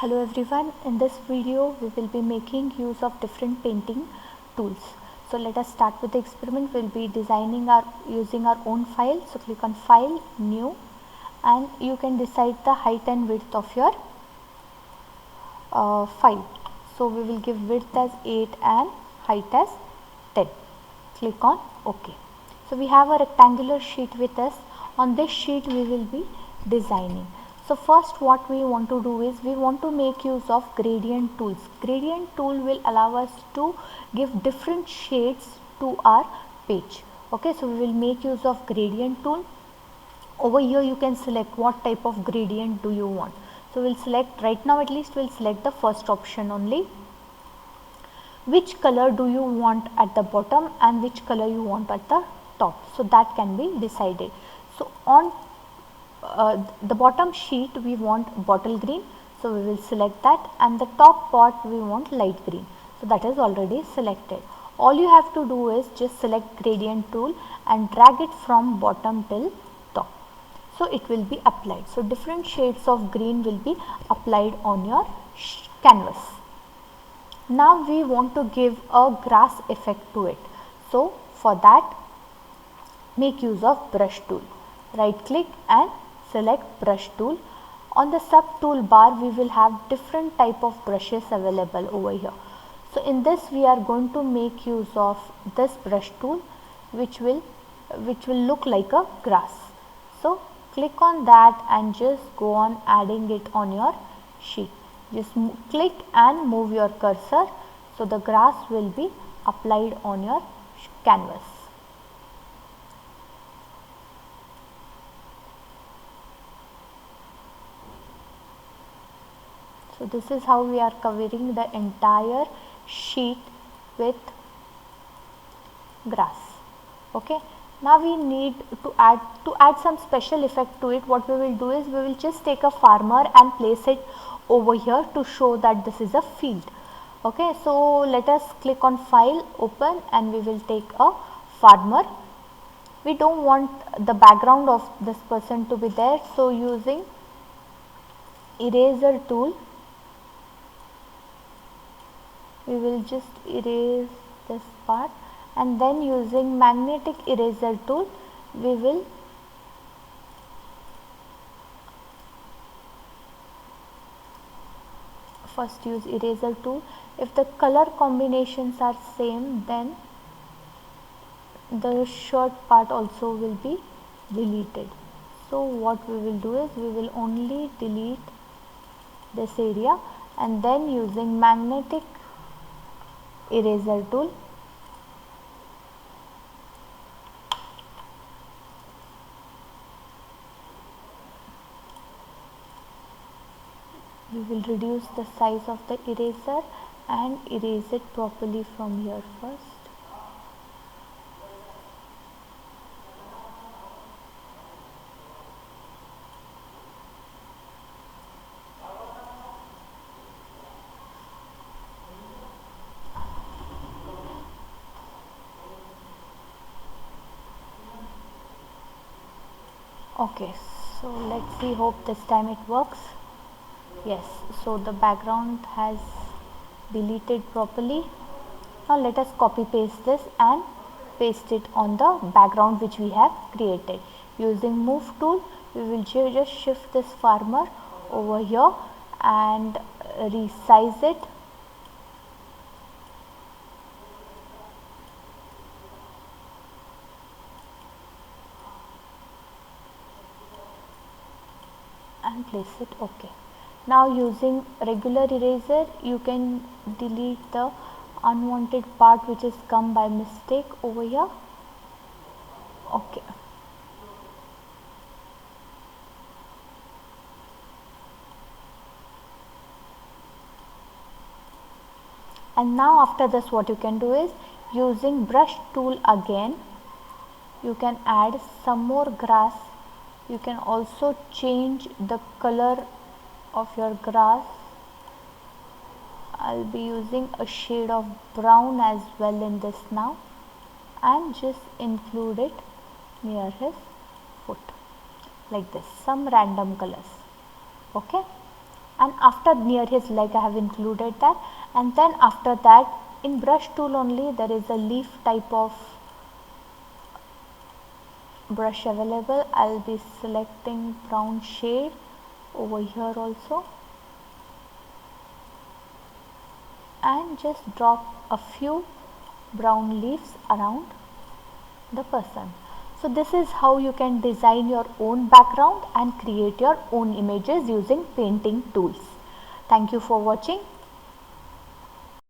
Hello everyone, in this video we will be making use of different painting tools. So let us start with the experiment. We will be designing using our own file. So click on file, new, and you can decide the height and width of your file. So we will give width as 8 and height as 10. Click on OK. So we have a rectangular sheet with us. On this sheet we will be designing. So first what we want to do is we want to make use of gradient tools. Gradient tool will allow us to give different shades to our page. Okay, so we will make use of gradient tool. Over here you can select what type of gradient do you want. So we'll select, right now at least we'll select the first option only. Which color do you want at the bottom and which color you want at the top, so that can be decided. So on the bottom sheet we want bottle green, so we will select that, and the top part we want light green, so that is already selected. All you have to do is just select gradient tool and drag it from bottom till top, so it will be applied. So different shades of green will be applied on your canvas. Now we want to give a grass effect to it, so for that make use of brush tool. Right click and select brush tool. On the sub toolbar we will have different type of brushes available over here. So in this we are going to make use of this brush tool which will look like a grass. So click on that and just go on adding it on your sheet. Just click and move your cursor, so the grass will be applied on your canvas. So this is how we are covering the entire sheet with grass. Okay. Now we need to add some special effect to it. What we will do is we will just take a farmer and place it over here to show that this is a field. Okay, so let us click on file, open, and we will take a farmer. We don't want the background of this person to be there, so using eraser tool we will just erase this part, and then using magnetic eraser tool we will first use eraser tool. If the color combinations are same, then the shirt part also will be deleted. So what we will do is we will only delete this area, and then using magnetic eraser tool we will reduce the size of the eraser and erase it properly from here first. Okay, so let's see, hope this time it works. Yes, so the background has deleted properly. Now let us copy paste this and paste it on the background which we have created. Using move tool we will just shift this farmer over here and resize it. And place it. Okay. Now using regular eraser you can delete the unwanted part which is come by mistake over here. Okay. And now after this what you can do is using brush tool again you can add some more grass. You can also change the color of your grass. I'll be using a shade of brown as well in this now, and just include it near his foot like this, some random colors. Okay, and after near his leg I have included that, and then after that in brush tool only there is a leaf type of brush available. I'll be selecting brown shade over here also and just drop a few brown leaves around the person. So this is how you can design your own background and create your own images using painting tools. Thank you for watching.